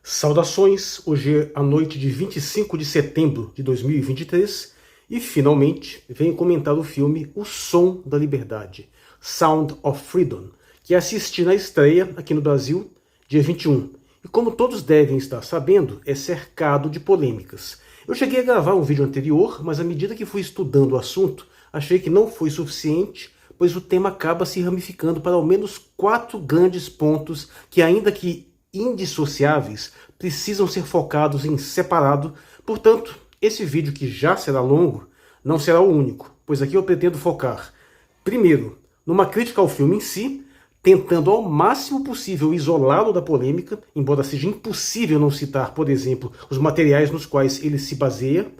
Saudações, hoje é a noite de 25 de setembro de 2023 e finalmente venho comentar o filme O Som da Liberdade, Sound of Freedom, que assisti na estreia aqui no Brasil dia 21. E como todos devem estar sabendo, é cercado de polêmicas. Eu cheguei a gravar um vídeo anterior, mas à medida que fui estudando o assunto, achei que não foi suficiente, pois o tema acaba se ramificando para ao menos 4 grandes pontos que, ainda que indissociáveis, precisam ser focados em separado. Portanto, esse vídeo, que já será longo, não será o único, pois aqui eu pretendo focar, primeiro, numa crítica ao filme em si, tentando ao máximo possível isolá-lo da polêmica, embora seja impossível não citar, por exemplo, os materiais nos quais ele se baseia,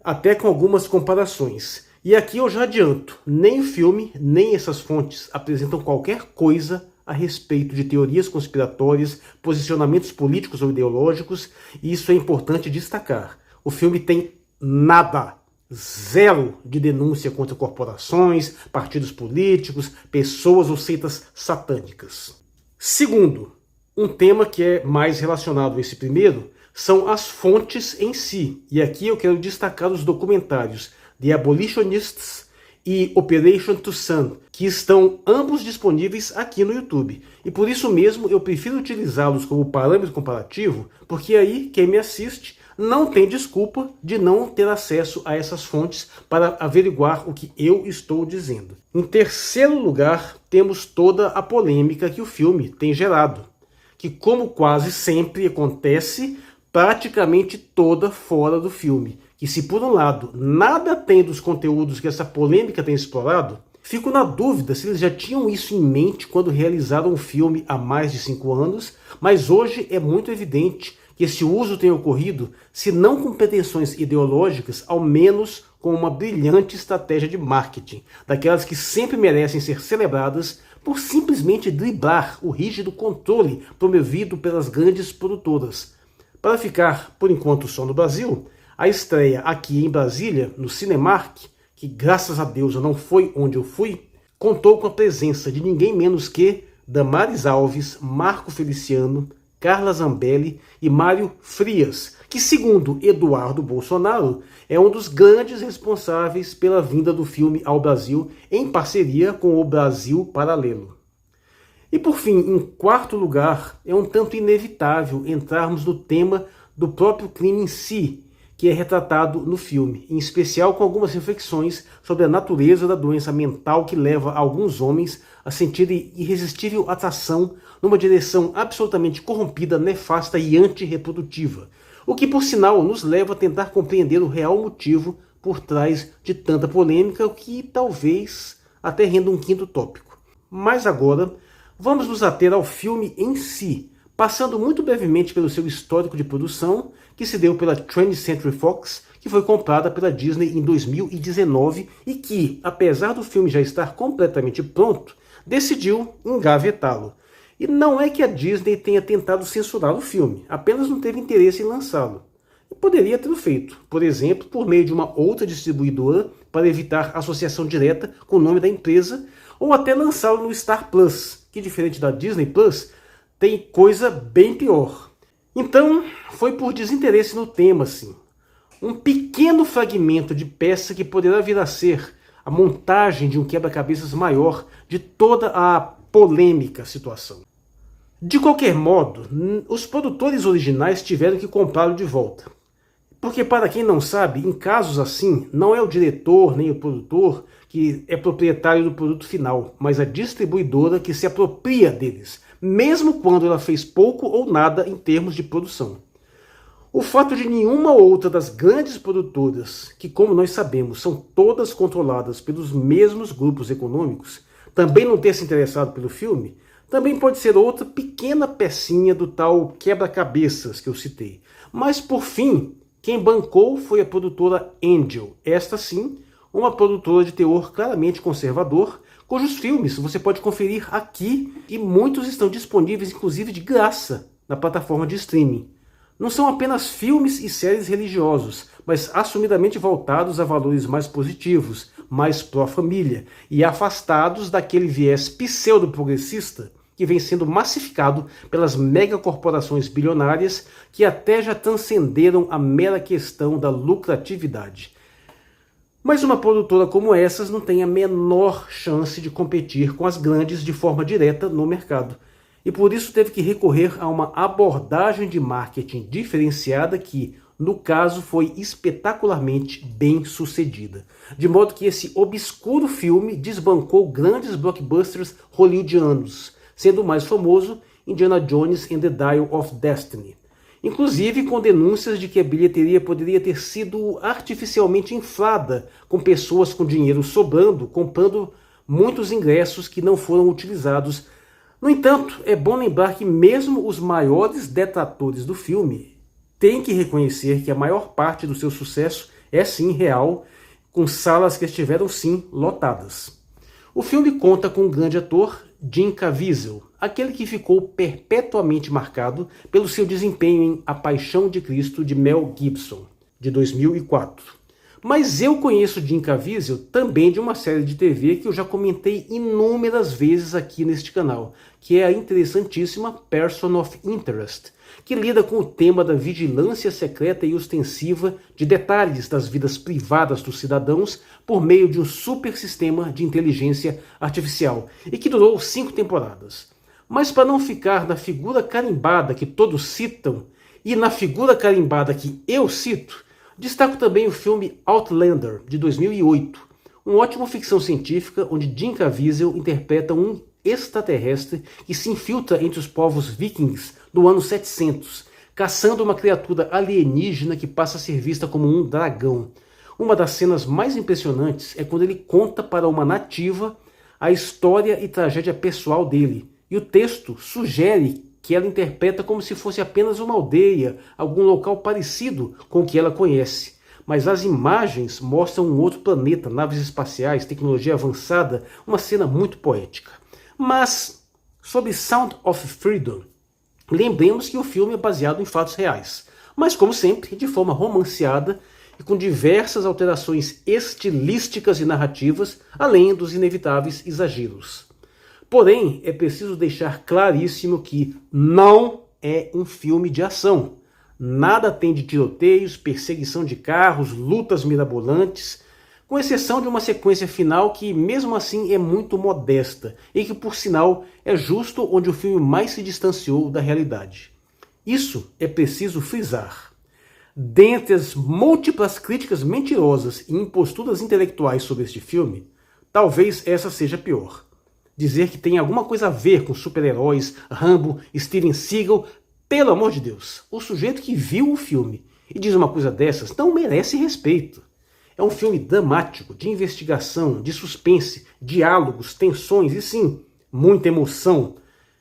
até com algumas comparações. E aqui eu já adianto, nem o filme, nem essas fontes apresentam qualquer coisa a respeito de teorias conspiratórias, posicionamentos políticos ou ideológicos, e isso é importante destacar. O filme tem nada, zero de denúncia contra corporações, partidos políticos, pessoas ou seitas satânicas. Segundo, um tema que é mais relacionado a esse primeiro, são as fontes em si. E aqui eu quero destacar os documentários The Abolitionists e Operation Tucson, que estão ambos disponíveis aqui no YouTube. E por isso mesmo eu prefiro utilizá-los como parâmetro comparativo, porque aí quem me assiste não tem desculpa de não ter acesso a essas fontes para averiguar o que eu estou dizendo. Em terceiro lugar, temos toda a polêmica que o filme tem gerado, que, como quase sempre acontece, praticamente toda fora do filme. Que, se por um lado nada tem dos conteúdos que essa polêmica tem explorado, fico na dúvida se eles já tinham isso em mente quando realizaram o filme há mais de 5 anos, mas hoje é muito evidente que esse uso tem ocorrido, se não com pretensões ideológicas, ao menos com uma brilhante estratégia de marketing, daquelas que sempre merecem ser celebradas por simplesmente driblar o rígido controle promovido pelas grandes produtoras. Para ficar, por enquanto, só no Brasil, a estreia aqui em Brasília, no Cinemark, que graças a Deus não foi onde eu fui, contou com a presença de ninguém menos que Damares Alves, Marco Feliciano, Carla Zambelli e Mário Frias, que, segundo Eduardo Bolsonaro, é um dos grandes responsáveis pela vinda do filme ao Brasil, em parceria com o Brasil Paralelo. E por fim, em quarto lugar, é um tanto inevitável entrarmos no tema do próprio crime em si, que é retratado no filme, em especial com algumas reflexões sobre a natureza da doença mental que leva alguns homens a sentirem irresistível atração numa direção absolutamente corrompida, nefasta e antirreprodutiva, o que, por sinal, nos leva a tentar compreender o real motivo por trás de tanta polêmica, o que talvez até renda um quinto tópico. Mas agora, vamos nos ater ao filme em si, passando muito brevemente pelo seu histórico de produção, que se deu pela 20th Century Fox, que foi comprada pela Disney em 2019 e que, apesar do filme já estar completamente pronto, decidiu engavetá-lo. E não é que a Disney tenha tentado censurar o filme, apenas não teve interesse em lançá-lo. E poderia ter feito, por exemplo, por meio de uma outra distribuidora para evitar associação direta com o nome da empresa, ou até lançá-lo no Star Plus, que, diferente da Disney Plus, tem coisa bem pior. Então, foi por desinteresse no tema, sim. Um pequeno fragmento de peça que poderá vir a ser a montagem de um quebra-cabeças maior de toda a polêmica situação. De qualquer modo, os produtores originais tiveram que comprá-lo de volta. Porque, para quem não sabe, em casos assim, não é o diretor nem o produtor que é proprietário do produto final, mas a distribuidora que se apropria deles, mesmo quando ela fez pouco ou nada em termos de produção. O fato de nenhuma outra das grandes produtoras, que, como nós sabemos, são todas controladas pelos mesmos grupos econômicos, também não ter se interessado pelo filme, também pode ser outra pequena pecinha do tal quebra-cabeças que eu citei. Mas, por fim, quem bancou foi a produtora Angel, esta sim, uma produtora de teor claramente conservador, cujos filmes você pode conferir aqui e muitos estão disponíveis, inclusive de graça, na plataforma de streaming. Não são apenas filmes e séries religiosos, mas assumidamente voltados a valores mais positivos, mais pró-família e afastados daquele viés pseudo-progressista que vem sendo massificado pelas megacorporações bilionárias que até já transcenderam a mera questão da lucratividade. Mas uma produtora como essas não tem a menor chance de competir com as grandes de forma direta no mercado. E por isso teve que recorrer a uma abordagem de marketing diferenciada que, no caso, foi espetacularmente bem sucedida. De modo que esse obscuro filme desbancou grandes blockbusters hollywoodianos, sendo o mais famoso Indiana Jones and the Dial of Destiny. Inclusive com denúncias de que a bilheteria poderia ter sido artificialmente inflada, com pessoas com dinheiro sobrando, comprando muitos ingressos que não foram utilizados. No entanto, é bom lembrar que mesmo os maiores detratores do filme têm que reconhecer que a maior parte do seu sucesso é sim real, com salas que estiveram sim lotadas. O filme conta com o grande ator Jim Caviezel, aquele que ficou perpetuamente marcado pelo seu desempenho em A Paixão de Cristo de Mel Gibson, de 2004. Mas eu conheço Jim Caviezel também de uma série de TV que eu já comentei inúmeras vezes aqui neste canal, que é a interessantíssima Person of Interest, que lida com o tema da vigilância secreta e ostensiva de detalhes das vidas privadas dos cidadãos por meio de um super sistema de inteligência artificial, e que durou 5 temporadas. Mas para não ficar na figura carimbada que todos citam, e na figura carimbada que eu cito, destaco também o filme Outlander, de 2008, uma ótima ficção científica onde Jim Caviezel interpreta um extraterrestre que se infiltra entre os povos vikings do ano 700, caçando uma criatura alienígena que passa a ser vista como um dragão. Uma das cenas mais impressionantes é quando ele conta para uma nativa a história e tragédia pessoal dele, e o texto sugere que ela interpreta como se fosse apenas uma aldeia, algum local parecido com o que ela conhece. Mas as imagens mostram um outro planeta, naves espaciais, tecnologia avançada, uma cena muito poética. Mas, sobre Sound of Freedom, lembremos que o filme é baseado em fatos reais, mas como sempre, de forma romanceada e com diversas alterações estilísticas e narrativas, além dos inevitáveis exageros. Porém, é preciso deixar claríssimo que não é um filme de ação. Nada tem de tiroteios, perseguição de carros, lutas mirabolantes, com exceção de uma sequência final que, mesmo assim, é muito modesta e que, por sinal, é justo onde o filme mais se distanciou da realidade. Isso é preciso frisar. Dentre as múltiplas críticas mentirosas e imposturas intelectuais sobre este filme, talvez essa seja a pior. Dizer que tem alguma coisa a ver com super-heróis, Rambo, Steven Seagal, pelo amor de Deus, o sujeito que viu o filme e diz uma coisa dessas não merece respeito. É um filme dramático, de investigação, de suspense, diálogos, tensões e sim, muita emoção.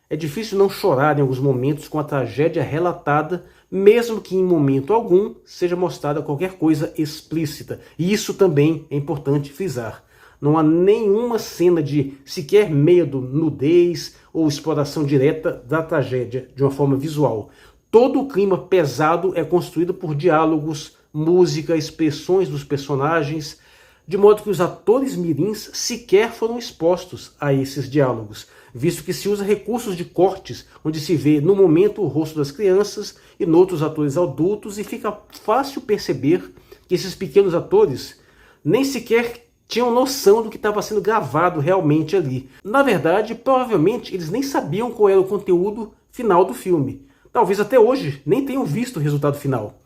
É difícil não chorar em alguns momentos com a tragédia relatada, mesmo que em momento algum seja mostrada qualquer coisa explícita. E isso também é importante frisar. Não há nenhuma cena de sequer medo, nudez ou exploração direta da tragédia de uma forma visual. Todo o clima pesado é construído por diálogos, música, expressões dos personagens, de modo que os atores mirins sequer foram expostos a esses diálogos, visto que se usa recursos de cortes, onde se vê no momento o rosto das crianças e noutros atores adultos, e fica fácil perceber que esses pequenos atores nem sequer tinham noção do que estava sendo gravado realmente ali. Na verdade, provavelmente eles nem sabiam qual era o conteúdo final do filme. Talvez até hoje nem tenham visto o resultado final.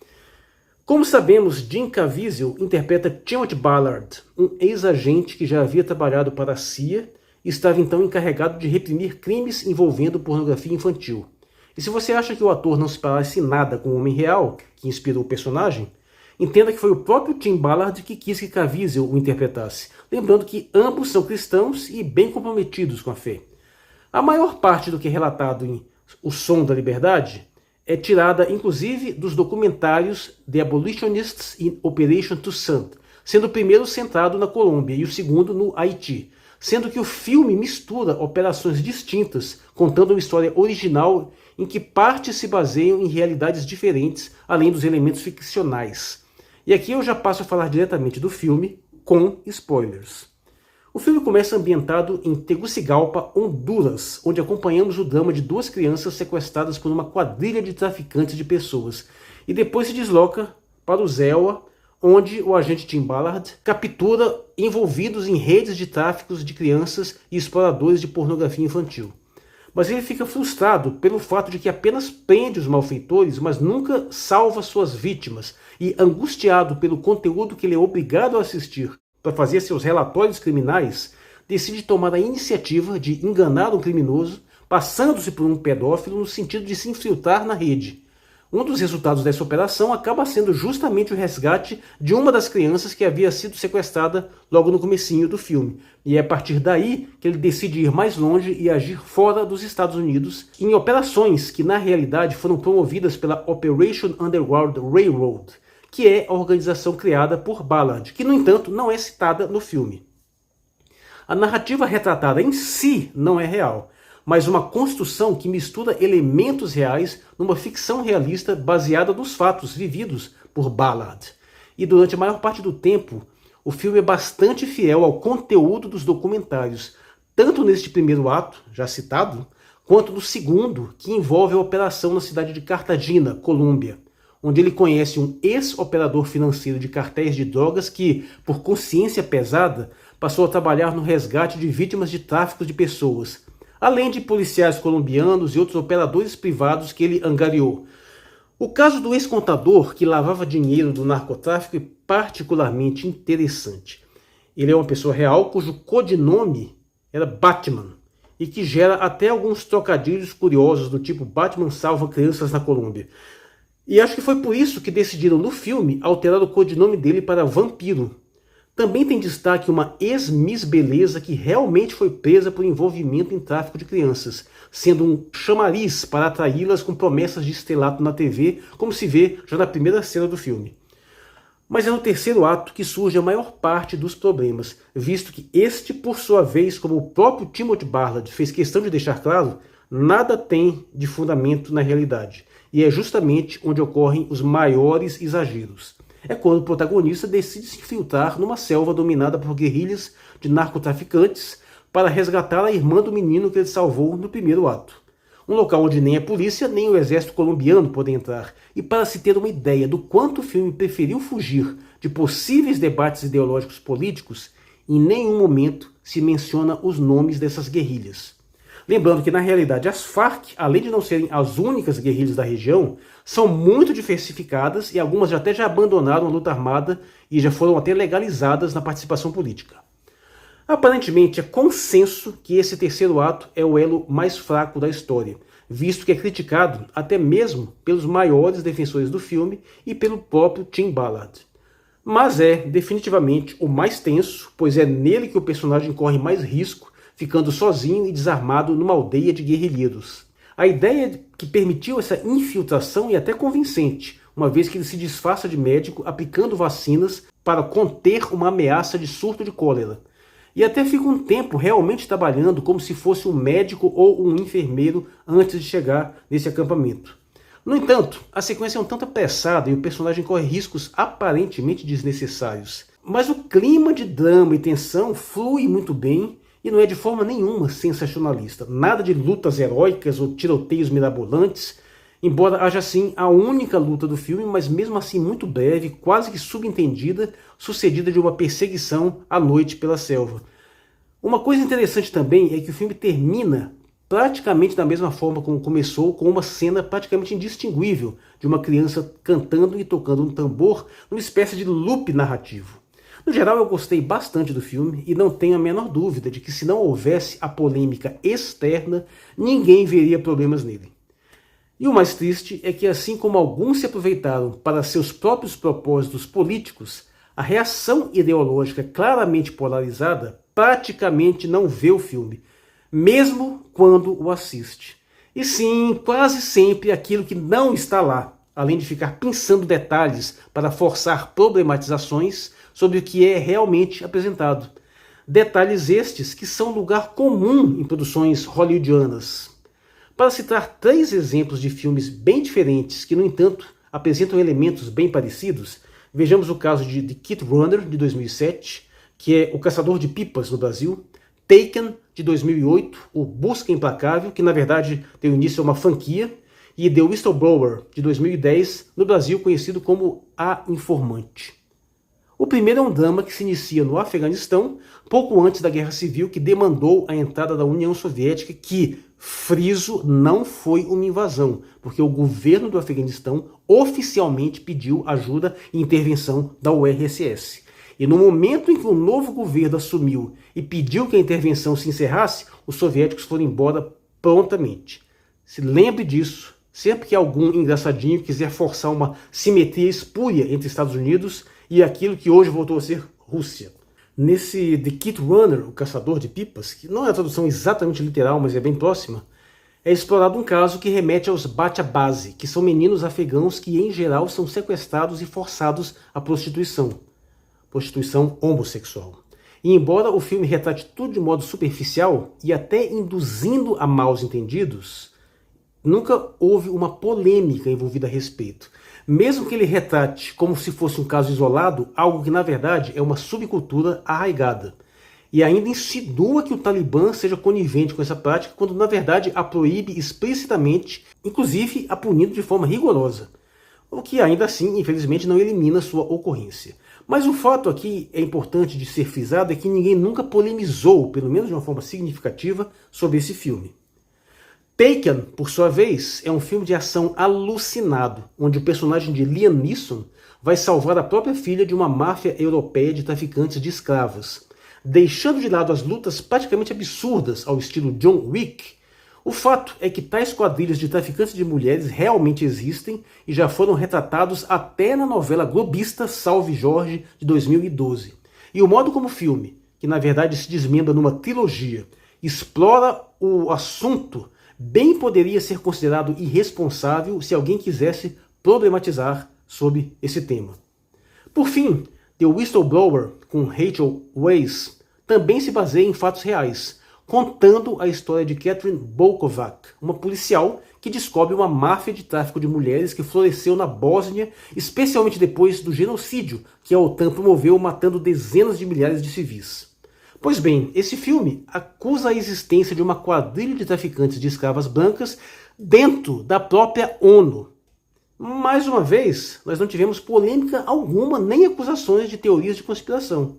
Como sabemos, Jim Caviezel interpreta Timothy Ballard, um ex-agente que já havia trabalhado para a CIA e estava então encarregado de reprimir crimes envolvendo pornografia infantil. E se você acha que o ator não se parece nada com o homem real que inspirou o personagem, entenda que foi o próprio Tim Ballard que quis que Caviezel o interpretasse, lembrando que ambos são cristãos e bem comprometidos com a fé. A maior parte do que é relatado em O Som da Liberdade é tirada inclusive dos documentários The Abolitionists in Operation Toussaint, sendo o primeiro centrado na Colômbia e o segundo no Haiti, sendo que o filme mistura operações distintas, contando uma história original em que partes se baseiam em realidades diferentes, além dos elementos ficcionais. E aqui eu já passo a falar diretamente do filme, com spoilers. O filme começa ambientado em Tegucigalpa, Honduras, onde acompanhamos o drama de duas crianças sequestradas por uma quadrilha de traficantes de pessoas, e depois se desloca para o Zéua, onde o agente Tim Ballard captura envolvidos em redes de tráficos de crianças e exploradores de pornografia infantil. Mas ele fica frustrado pelo fato de que apenas prende os malfeitores, mas nunca salva suas vítimas, e angustiado pelo conteúdo que ele é obrigado a assistir para fazer seus relatórios criminais, decide tomar a iniciativa de enganar um criminoso, passando-se por um pedófilo no sentido de se infiltrar na rede. Um dos resultados dessa operação acaba sendo justamente o resgate de uma das crianças que havia sido sequestrada logo no comecinho do filme. E é a partir daí que ele decide ir mais longe e agir fora dos Estados Unidos, em operações que na realidade foram promovidas pela Operation Underground Railroad, que é a organização criada por Ballard, que no entanto não é citada no filme. A narrativa retratada em si não é real, mas uma construção que mistura elementos reais numa ficção realista baseada nos fatos vividos por Ballard. E durante a maior parte do tempo, o filme é bastante fiel ao conteúdo dos documentários, tanto neste primeiro ato, já citado, quanto no segundo, que envolve a operação na cidade de Cartagena, Colômbia, onde ele conhece um ex-operador financeiro de cartéis de drogas que, por consciência pesada, passou a trabalhar no resgate de vítimas de tráfico de pessoas, além de policiais colombianos e outros operadores privados que ele angariou. O caso do ex-contador que lavava dinheiro do narcotráfico é particularmente interessante. Ele é uma pessoa real cujo codinome era Batman e que gera até alguns trocadilhos curiosos do tipo Batman salva crianças na Colômbia. E acho que foi por isso que decidiram no filme alterar o codinome dele para Vampiro. Também tem destaque uma ex-Miss Beleza que realmente foi presa por envolvimento em tráfico de crianças, sendo um chamariz para atraí-las com promessas de estrelato na TV, como se vê já na primeira cena do filme. Mas é no terceiro ato que surge a maior parte dos problemas, visto que este, por sua vez, como o próprio Timothy Ballard fez questão de deixar claro, nada tem de fundamento na realidade, e é justamente onde ocorrem os maiores exageros. É quando o protagonista decide se infiltrar numa selva dominada por guerrilhas de narcotraficantes para resgatar a irmã do menino que ele salvou no primeiro ato. Um local onde nem a polícia nem o exército colombiano podem entrar. E para se ter uma ideia do quanto o filme preferiu fugir de possíveis debates ideológicos políticos, em nenhum momento se menciona os nomes dessas guerrilhas. Lembrando que, na realidade, as Farc, além de não serem as únicas guerrilhas da região, são muito diversificadas e algumas até já abandonaram a luta armada e já foram até legalizadas na participação política. Aparentemente, é consenso que esse terceiro ato é o elo mais fraco da história, visto que é criticado até mesmo pelos maiores defensores do filme e pelo próprio Tim Ballard. Mas é definitivamente o mais tenso, pois é nele que o personagem corre mais risco, ficando sozinho e desarmado numa aldeia de guerrilheiros. A ideia que permitiu essa infiltração é até convincente, uma vez que ele se disfarça de médico aplicando vacinas para conter uma ameaça de surto de cólera. E até fica um tempo realmente trabalhando como se fosse um médico ou um enfermeiro antes de chegar nesse acampamento. No entanto, a sequência é um tanto apressada e o personagem corre riscos aparentemente desnecessários. Mas o clima de drama e tensão flui muito bem, e não é de forma nenhuma sensacionalista. Nada de lutas heróicas ou tiroteios mirabolantes, embora haja sim a única luta do filme, mas mesmo assim muito breve, quase que subentendida, sucedida de uma perseguição à noite pela selva. Uma coisa interessante também é que o filme termina praticamente da mesma forma como começou, com uma cena praticamente indistinguível de uma criança cantando e tocando um tambor numa espécie de loop narrativo. No geral, eu gostei bastante do filme e não tenho a menor dúvida de que se não houvesse a polêmica externa, ninguém veria problemas nele. E o mais triste é que, assim como alguns se aproveitaram para seus próprios propósitos políticos, a reação ideológica claramente polarizada praticamente não vê o filme, mesmo quando o assiste. E sim, quase sempre aquilo que não está lá, além de ficar pensando detalhes para forçar problematizações sobre o que é realmente apresentado. Detalhes estes que são lugar comum em produções hollywoodianas. Para citar 3 exemplos de filmes bem diferentes que, no entanto, apresentam elementos bem parecidos, vejamos o caso de The Kid Runner, de 2007, que é O Caçador de Pipas no Brasil, Taken, de 2008, O Busca Implacável, que na verdade deu início a uma franquia, e The Whistleblower, de 2010, no Brasil conhecido como A Informante. O primeiro é um drama que se inicia no Afeganistão, pouco antes da Guerra Civil, que demandou a entrada da União Soviética, que, friso, não foi uma invasão, porque o governo do Afeganistão oficialmente pediu ajuda e intervenção da URSS. E no momento em que o novo governo assumiu e pediu que a intervenção se encerrasse, os soviéticos foram embora prontamente. Se lembre disso, sempre que algum engraçadinho quiser forçar uma simetria espúria entre Estados Unidos e aquilo que hoje voltou a ser Rússia. Nesse The Kit Runner, o Caçador de Pipas, que não é a tradução exatamente literal, mas é bem próxima, é explorado um caso que remete aos Bachabazi, que são meninos afegãos que em geral são sequestrados e forçados à prostituição homossexual. E embora o filme retrate tudo de modo superficial e até induzindo a maus entendidos, nunca houve uma polêmica envolvida a respeito. Mesmo que ele retrate como se fosse um caso isolado, algo que na verdade é uma subcultura arraigada. E ainda insinua que o Talibã seja conivente com essa prática, quando na verdade a proíbe explicitamente, inclusive a punindo de forma rigorosa. O que ainda assim, infelizmente, não elimina sua ocorrência. Mas o fato aqui é importante de ser frisado é que ninguém nunca polemizou, pelo menos de uma forma significativa, sobre esse filme. Taken, por sua vez, é um filme de ação alucinado, onde o personagem de Liam Neeson vai salvar a própria filha de uma máfia europeia de traficantes de escravas. Deixando de lado as lutas praticamente absurdas ao estilo John Wick, o fato é que tais quadrilhas de traficantes de mulheres realmente existem e já foram retratados até na novela globista Salve Jorge, de 2012. E o modo como o filme, que na verdade se desmembra numa trilogia, explora o assunto, bem poderia ser considerado irresponsável se alguém quisesse problematizar sobre esse tema. Por fim, The Whistleblower, com Rachel Weisz, também se baseia em fatos reais, contando a história de Catherine Bolkovac, uma policial que descobre uma máfia de tráfico de mulheres que floresceu na Bósnia, especialmente depois do genocídio que a OTAN promoveu, matando dezenas de milhares de civis. Pois bem, esse filme acusa a existência de uma quadrilha de traficantes de escravas brancas dentro da própria ONU. Mais uma vez, nós não tivemos polêmica alguma nem acusações de teorias de conspiração.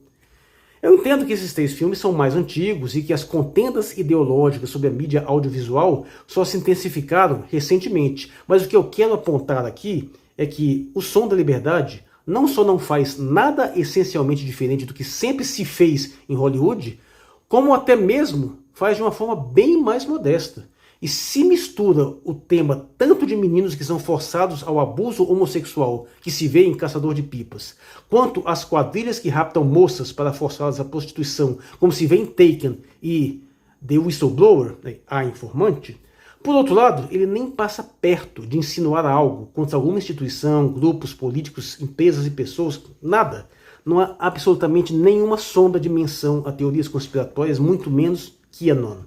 Eu entendo que esses 3 filmes são mais antigos e que as contendas ideológicas sobre a mídia audiovisual só se intensificaram recentemente, mas o que eu quero apontar aqui é que O Som da Liberdade não só não faz nada essencialmente diferente do que sempre se fez em Hollywood, como até mesmo faz de uma forma bem mais modesta. E se mistura o tema tanto de meninos que são forçados ao abuso homossexual, que se vê em Caçador de Pipas, quanto as quadrilhas que raptam moças para forçá-las à prostituição, como se vê em Taken e The Whistleblower, A Informante, por outro lado, ele nem passa perto de insinuar algo contra alguma instituição, grupos políticos, empresas e pessoas, nada. Não há absolutamente nenhuma sombra de menção a teorias conspiratórias, muito menos QAnon.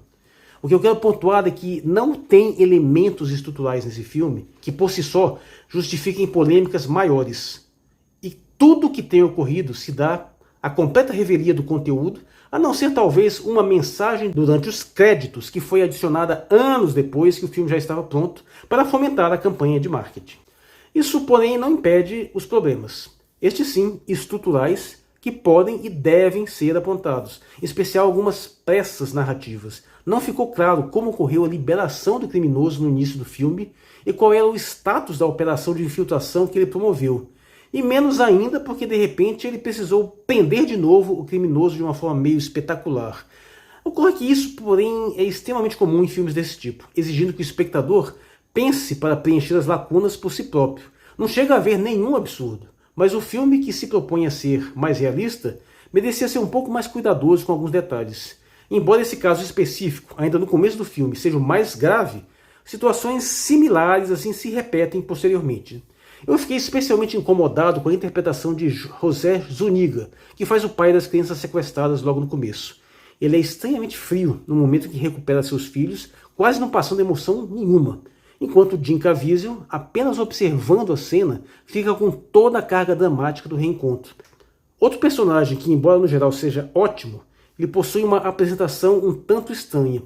O que eu quero pontuar é que não tem elementos estruturais nesse filme que, por si só, justifiquem polêmicas maiores. E tudo o que tem ocorrido se dá à completa revelia do conteúdo, a não ser talvez uma mensagem durante os créditos que foi adicionada anos depois que o filme já estava pronto para fomentar a campanha de marketing. Isso, porém, não impede os problemas, estes sim estruturais, que podem e devem ser apontados, em especial algumas peças narrativas. Não ficou claro como ocorreu a liberação do criminoso no início do filme e qual era o status da operação de infiltração que ele promoveu. E menos ainda porque de repente ele precisou prender de novo o criminoso de uma forma meio espetacular. Ocorre que isso, porém, é extremamente comum em filmes desse tipo, exigindo que o espectador pense para preencher as lacunas por si próprio. Não chega a haver nenhum absurdo, mas o filme que se propõe a ser mais realista merecia ser um pouco mais cuidadoso com alguns detalhes. Embora esse caso específico, ainda no começo do filme, seja o mais grave, situações similares assim se repetem posteriormente. Eu fiquei especialmente incomodado com a interpretação de José Zuniga, que faz o pai das crianças sequestradas logo no começo. Ele é estranhamente frio no momento em que recupera seus filhos, quase não passando emoção nenhuma, enquanto Jim Caviezel, apenas observando a cena, fica com toda a carga dramática do reencontro. Outro personagem que, embora no geral seja ótimo, ele possui uma apresentação um tanto estranha.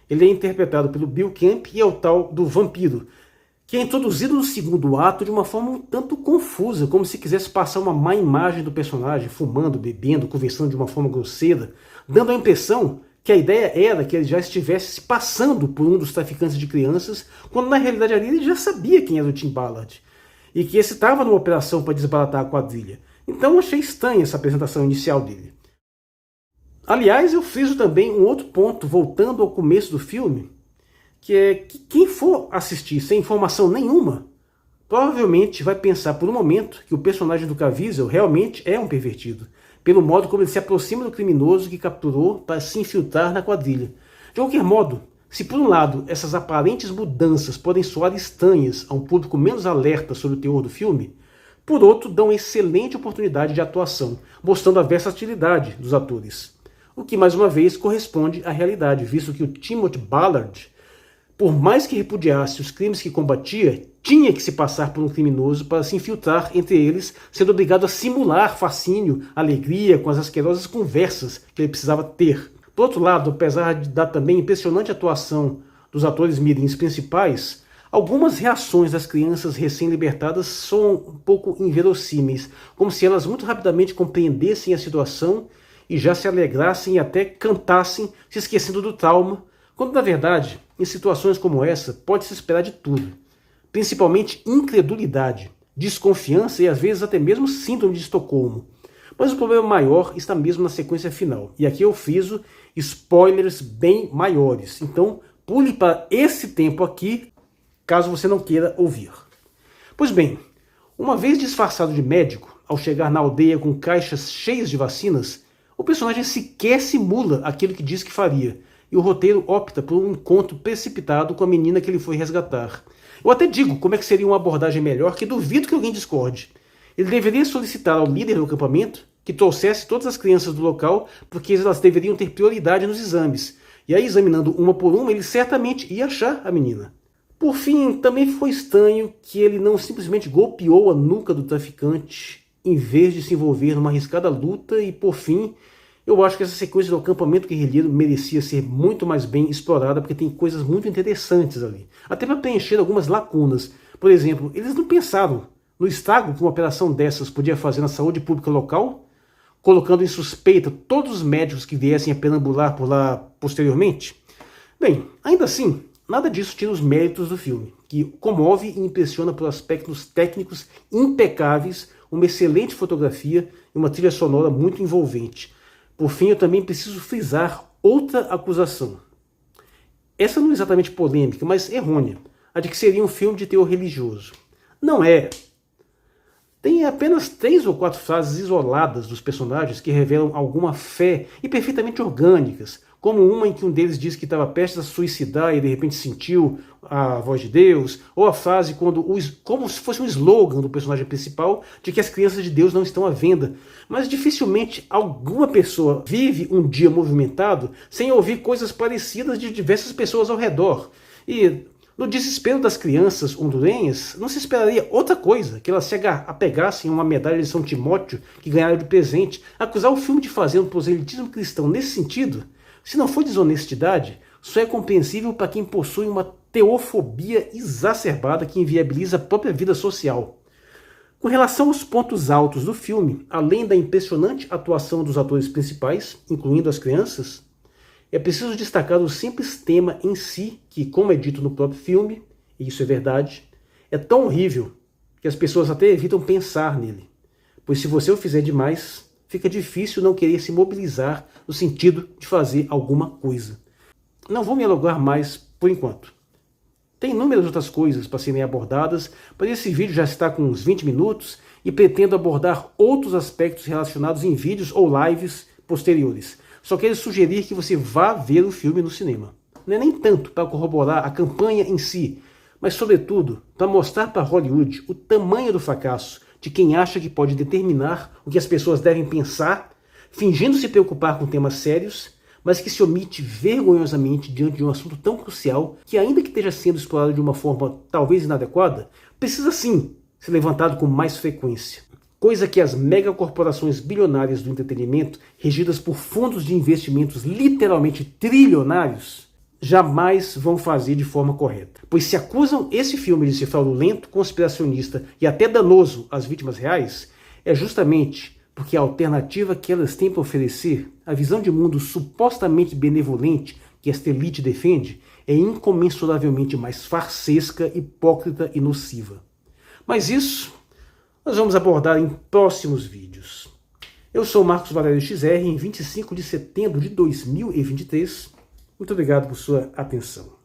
Ele é interpretado pelo Bill Camp e é o tal do vampiro, que é introduzido no segundo ato de uma forma um tanto confusa, como se quisesse passar uma má imagem do personagem, fumando, bebendo, conversando de uma forma grosseira, dando a impressão que a ideia era que ele já estivesse se passando por um dos traficantes de crianças, quando na realidade ali ele já sabia quem era o Tim Ballard, e que esse estava numa operação para desbaratar a quadrilha. Então eu achei estranha essa apresentação inicial dele. Aliás, eu friso também um outro ponto, voltando ao começo do filme, que é que quem for assistir sem informação nenhuma, provavelmente vai pensar por um momento que o personagem do Caviezel realmente é um pervertido, pelo modo como ele se aproxima do criminoso que capturou para se infiltrar na quadrilha. De qualquer modo, se por um lado essas aparentes mudanças podem soar estranhas a um público menos alerta sobre o teor do filme, por outro dão excelente oportunidade de atuação, mostrando a versatilidade dos atores. O que mais uma vez corresponde à realidade, visto que o Timothy Ballard, por mais que repudiasse os crimes que combatia, tinha que se passar por um criminoso para se infiltrar entre eles, sendo obrigado a simular fascínio, alegria com as asquerosas conversas que ele precisava ter. Por outro lado, apesar de dar também impressionante atuação dos atores mirins principais, algumas reações das crianças recém-libertadas são um pouco inverossímeis, como se elas muito rapidamente compreendessem a situação e já se alegrassem e até cantassem, se esquecendo do trauma, quando na verdade, em situações como essa, pode-se esperar de tudo. Principalmente incredulidade, desconfiança e às vezes até mesmo síndrome de Estocolmo. Mas o problema maior está mesmo na sequência final. E aqui eu friso spoilers bem maiores. Então pule para esse tempo aqui, caso você não queira ouvir. Pois bem, uma vez disfarçado de médico, ao chegar na aldeia com caixas cheias de vacinas, o personagem sequer simula aquilo que diz que faria, e o roteiro opta por um encontro precipitado com a menina que ele foi resgatar. Eu até digo como é que seria uma abordagem melhor, que duvido que alguém discorde. Ele deveria solicitar ao líder do acampamento que trouxesse todas as crianças do local, porque elas deveriam ter prioridade nos exames. E aí, examinando uma por uma, ele certamente ia achar a menina. Por fim, também foi estranho que ele não simplesmente golpeou a nuca do traficante, em vez de se envolver numa arriscada luta, e por fim, eu acho que essa sequência do acampamento guerrilheiro merecia ser muito mais bem explorada, porque tem coisas muito interessantes ali. Até para preencher algumas lacunas. Por exemplo, eles não pensaram no estrago que uma operação dessas podia fazer na saúde pública local, colocando em suspeita todos os médicos que viessem a perambular por lá posteriormente? Bem, ainda assim, nada disso tira os méritos do filme, que comove e impressiona por aspectos técnicos impecáveis, uma excelente fotografia e uma trilha sonora muito envolvente. Por fim, eu também preciso frisar outra acusação. Essa não é exatamente polêmica, mas errônea. A de que seria um filme de teor religioso. Não é. Tem apenas 3 ou 4 frases isoladas dos personagens que revelam alguma fé e perfeitamente orgânicas, como uma em que um deles diz que estava prestes a suicidar e de repente sentiu a voz de Deus, ou a frase como se fosse um slogan do personagem principal de que as crianças de Deus não estão à venda. Mas dificilmente alguma pessoa vive um dia movimentado sem ouvir coisas parecidas de diversas pessoas ao redor. E no desespero das crianças hondurenhas, não se esperaria outra coisa que elas se apegassem a uma medalha de São Timóteo que ganharam de presente. Acusar o filme de fazer um proselitismo cristão nesse sentido, se não for desonestidade, só é compreensível para quem possui uma teofobia exacerbada que inviabiliza a própria vida social. Com relação aos pontos altos do filme, além da impressionante atuação dos atores principais, incluindo as crianças, é preciso destacar o simples tema em si, que, como é dito no próprio filme, e isso é verdade, é tão horrível que as pessoas até evitam pensar nele. Pois se você o fizer demais, fica difícil não querer se mobilizar no sentido de fazer alguma coisa. Não vou me alongar mais por enquanto. Tem inúmeras outras coisas para serem abordadas, mas esse vídeo já está com uns 20 minutos e pretendo abordar outros aspectos relacionados em vídeos ou lives posteriores. Só quero sugerir que você vá ver o filme no cinema. Não é nem tanto para corroborar a campanha em si, mas sobretudo para mostrar para Hollywood o tamanho do fracasso de quem acha que pode determinar o que as pessoas devem pensar, fingindo se preocupar com temas sérios, mas que se omite vergonhosamente diante de um assunto tão crucial que, ainda que esteja sendo explorado de uma forma talvez inadequada, precisa sim ser levantado com mais frequência. coisa que as megacorporações bilionárias do entretenimento, regidas por fundos de investimentos literalmente trilionários, jamais vão fazer de forma correta. Pois se acusam esse filme de ser fraudulento, conspiracionista e até danoso às vítimas reais, é justamente porque a alternativa que elas têm para oferecer, a visão de mundo supostamente benevolente que esta elite defende, é incomensuravelmente mais farsesca, hipócrita e nociva. Mas isso nós vamos abordar em próximos vídeos. Eu sou Marcos Valério XR, em 25 de setembro de 2023. Muito obrigado por sua atenção.